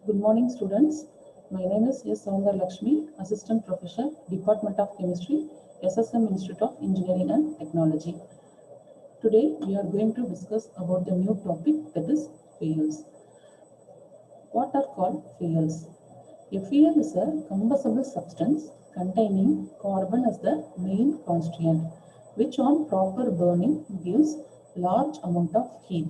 Good morning, students. My name is S. Soundar Lakshmi, Assistant Professor, Department of Chemistry, SSM Institute of Engineering and Technology. Today, we are going to discuss about the new topic, that is fuels. What are called fuels? A fuel is a combustible substance containing carbon as the main constituent, which on proper burning gives large amount of heat.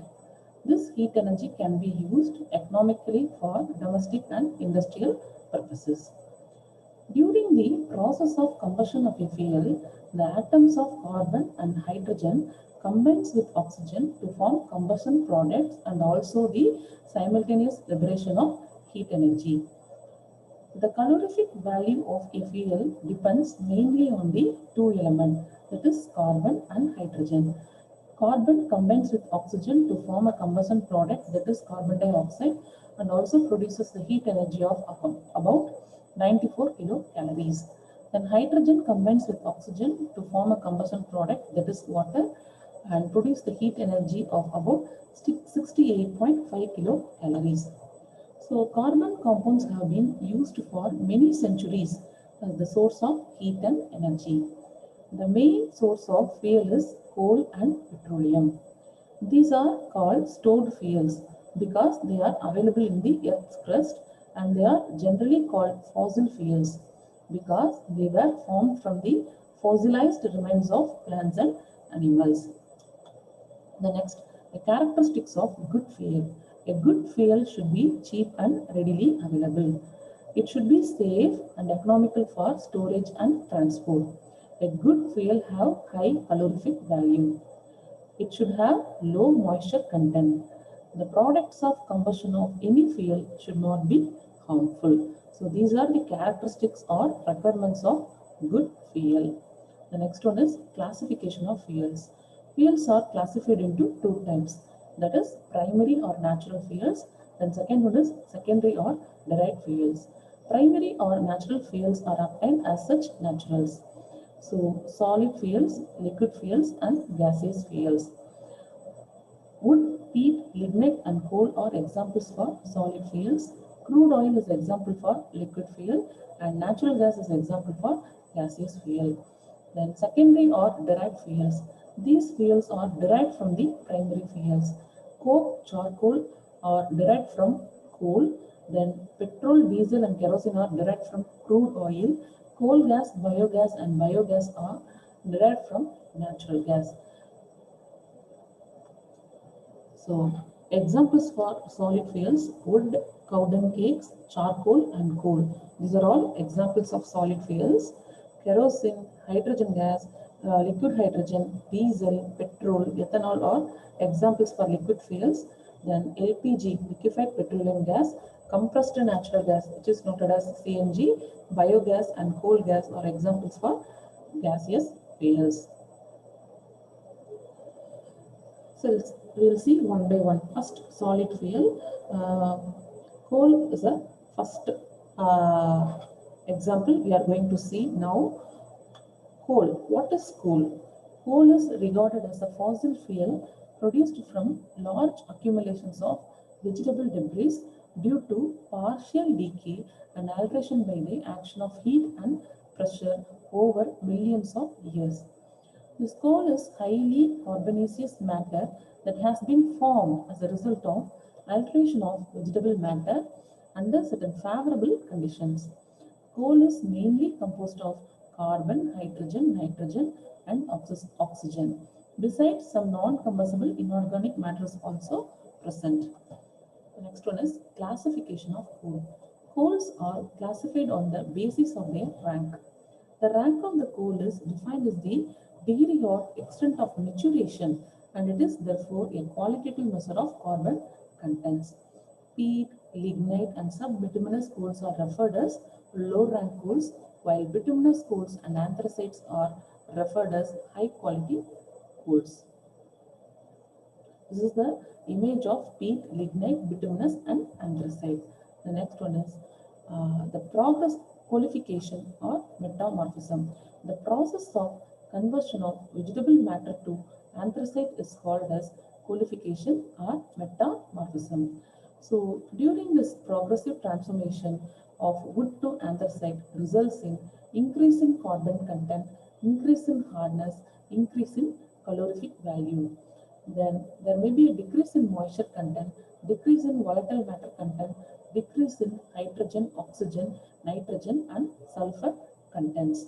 This heat energy can be used economically for domestic and industrial purposes. During the process of combustion of a fuel, the atoms of carbon and hydrogen combines with oxygen to form combustion products and also the simultaneous liberation of heat energy. The calorific value of a fuel depends mainly on the two elements, that is carbon and hydrogen. Carbon combines with oxygen to form a combustion product, that is carbon dioxide, and also produces the heat energy of about 94 kilocalories. Then hydrogen combines with oxygen to form a combustion product, that is water, and produce the heat energy of about 68.5 kilocalories. So carbon compounds have been used for many centuries as the source of heat and energy. The main source of fuel is coal and petroleum. These are called stored fuels because they are available in the earth's crust, and they are generally called fossil fuels because they were formed from the fossilized remains of plants and animals. The next, the characteristics of good fuel. A good fuel should be cheap and readily available. It should be safe and economical for storage and transport. A good fuel have high calorific value. It should have low moisture content. The products of combustion of any fuel should not be harmful. So these are the characteristics or requirements of good fuel. The next one is classification of fuels. Fuels are classified into two types, that is primary or natural fuels. Then second one is secondary or derived fuels. Primary or natural fuels are obtained as such naturals. So solid fuels, liquid fuels, and gaseous fuels. Wood, peat, lignite, and coal are examples for solid fuels. Crude oil is example for liquid fuel, and natural gas is example for gaseous fuel. Then secondary or derived fuels. These fuels are derived from the primary fuels. Coke, charcoal are derived from coal. Then petrol, diesel, and kerosene are derived from crude oil. Coal gas, biogas, and biogas are derived from natural gas. So, examples for solid fuels: wood, cow dung cakes, charcoal, and coal. These are all examples of solid fuels. Kerosene, hydrogen gas, liquid hydrogen, diesel, petrol, ethanol are examples for liquid fuels. Then LPG, liquefied petroleum gas, compressed natural gas, which is noted as CNG, biogas, and coal gas are examples for gaseous fuels. So we'll see one by one. First, solid fuel. Coal is a first example we are going to see now. Coal. What is coal? Coal is regarded as a fossil fuel produced from large accumulations of vegetable debris due to partial decay and alteration by the action of heat and pressure over millions of years. This coal is highly carbonaceous matter that has been formed as a result of alteration of vegetable matter under certain favorable conditions. Coal is mainly composed of carbon, hydrogen, nitrogen, and oxygen. Besides, some non-combustible inorganic matter is also present. The next one is classification of coal. Coals are classified on the basis of their rank. The rank of the coal is defined as the degree or extent of maturation, and it is therefore a qualitative measure of carbon contents. Peat, lignite, and subbituminous coals are referred as low rank coals, while bituminous coals and anthracites are referred as high quality coals. This is the image of peat, lignite, bituminous, and anthracite. The next one is the progress qualification or metamorphism. The process of conversion of vegetable matter to anthracite is called as qualification or metamorphism. So during this progressive transformation of wood to anthracite results in increase in carbon content, increase in hardness, increase in calorific value. Then there may be a decrease in moisture content, decrease in volatile matter content, decrease in hydrogen, oxygen, nitrogen and sulfur contents.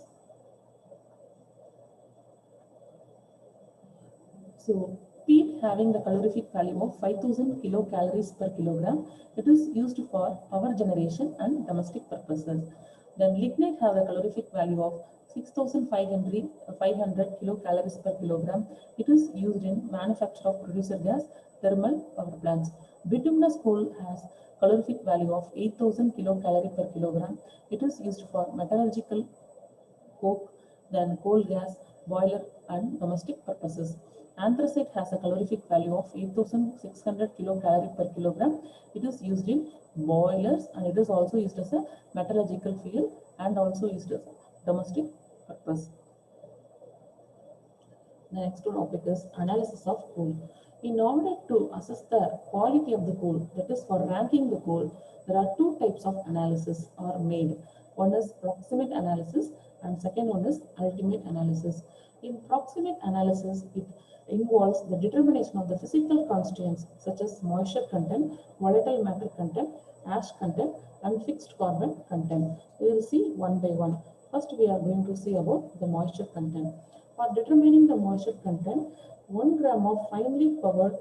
So peat having the calorific value of 5000 kilocalories per kilogram, it is used for power generation and domestic purposes. Then lignite have a calorific value of 6500 kilocalories per kilogram. It is used in manufacture of producer gas, thermal power plants. Bituminous coal has calorific value of 8000 kilocalorie per kilogram. It is used for metallurgical coke, then coal gas, boiler and domestic purposes. Anthracite has a calorific value of 8600 kilocalorie per kilogram. It is used in boilers and it is also used as a metallurgical fuel and also used as a domestic purpose. The next topic is analysis of coal. In order to assess the quality of the coal, that is for ranking the coal, there are two types of analysis are made. One is proximate analysis and second one is ultimate analysis. In proximate analysis, it involves the determination of the physical constraints such as moisture content, volatile matter content, ash content and fixed carbon content. We will see one by one. First, we are going to see about the moisture content. For determining the moisture content, 1 gram of finely powdered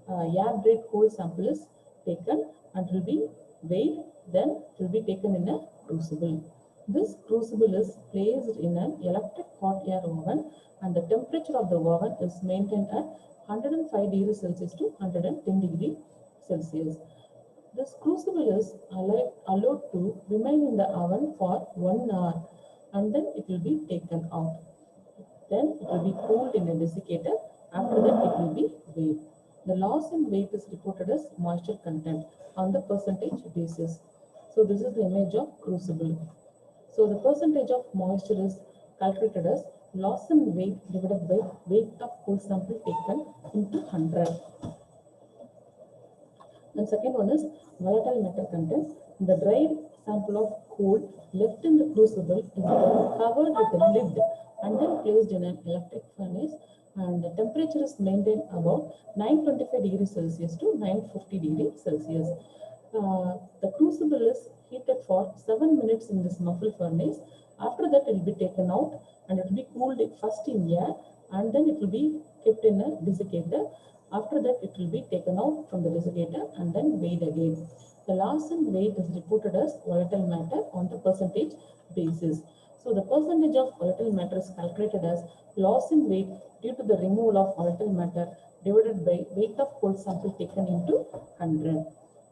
air-dried coal sample is taken and will be weighed, then it will be taken in a crucible. This crucible is placed in an electric hot air oven and the temperature of the oven is maintained at 105 degrees Celsius to 110 degrees Celsius. This crucible is allowed to remain in the oven for 1 hour and then it will be taken out. Then it will be cooled in a desiccator. After that, it will be weighed. The loss in weight is reported as moisture content on the percentage basis. So this is the image of crucible. So the percentage of moisture is calculated as loss in weight divided by weight of coal sample taken into 100. And second one is volatile matter content. The dried sample of coal left in the crucible is covered with a lid and then placed in an electric furnace and the temperature is maintained about 925 degrees Celsius to 950 degrees Celsius. The crucible is heated for 7 minutes in this muffle furnace. After that, it will be taken out and it will be cooled first in air and then it will be kept in a desiccator. After that, it will be taken out from the desiccator and then weighed again. The loss in weight is reported as volatile matter on the percentage basis. So the percentage of volatile matter is calculated as loss in weight due to the removal of volatile matter divided by weight of coal sample taken into 100.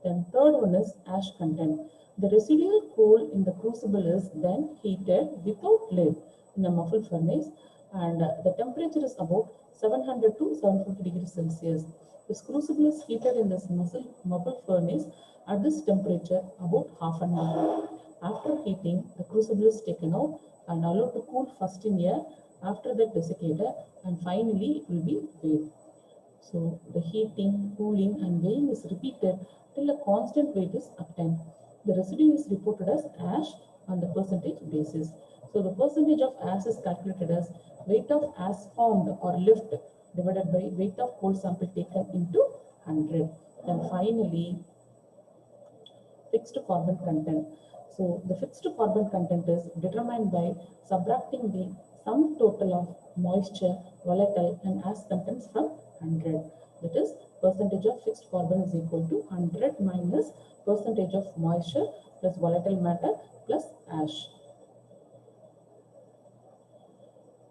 Then third one is ash content. The residual coal in the crucible is then heated without lid in a muffle furnace and the temperature is about 700 to 750 degrees Celsius. This crucible is heated in this muffle furnace at this temperature about half an hour. After heating, the crucible is taken out and allowed to cool first in air, after that desiccator, and finally it will be weighed. So the heating, cooling and weighing is repeated till a constant weight is obtained. The residue is reported as ash on the percentage basis. So the percentage of ash is calculated as weight of ash found or lift divided by weight of coal sample taken into 100. Then finally, fixed carbon content. So the fixed carbon content is determined by subtracting the sum total of moisture, volatile and ash contents from 100. That is, percentage of fixed carbon is equal to 100 minus percentage of moisture plus volatile matter plus ash.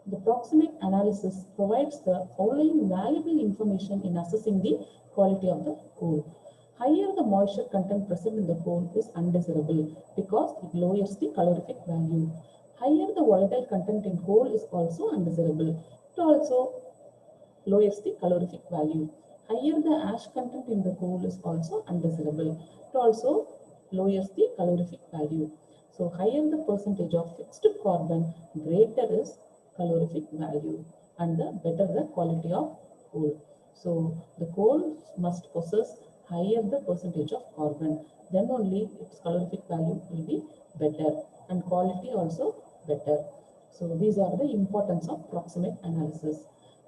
The proximate analysis provides the following valuable information in assessing the quality of the coal. Higher the moisture content present in the coal is undesirable because it lowers the calorific value. Higher the volatile content in coal is also undesirable. It also lowers the calorific value. Higher the ash content in the coal is also undesirable. It also lowers the calorific value. So higher the percentage of fixed carbon, greater is calorific value and the better the quality of coal. So the coal must possess higher the percentage of carbon, then only its calorific value will be better and quality also better. So these are the importance of proximate analysis.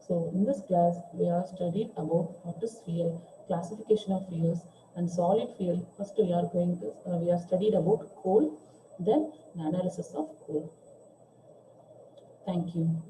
So in this class, we have studied about what is fuel, classification of fuels, and solid fuel. First, we have studied about coal, then the analysis of coal. Thank you.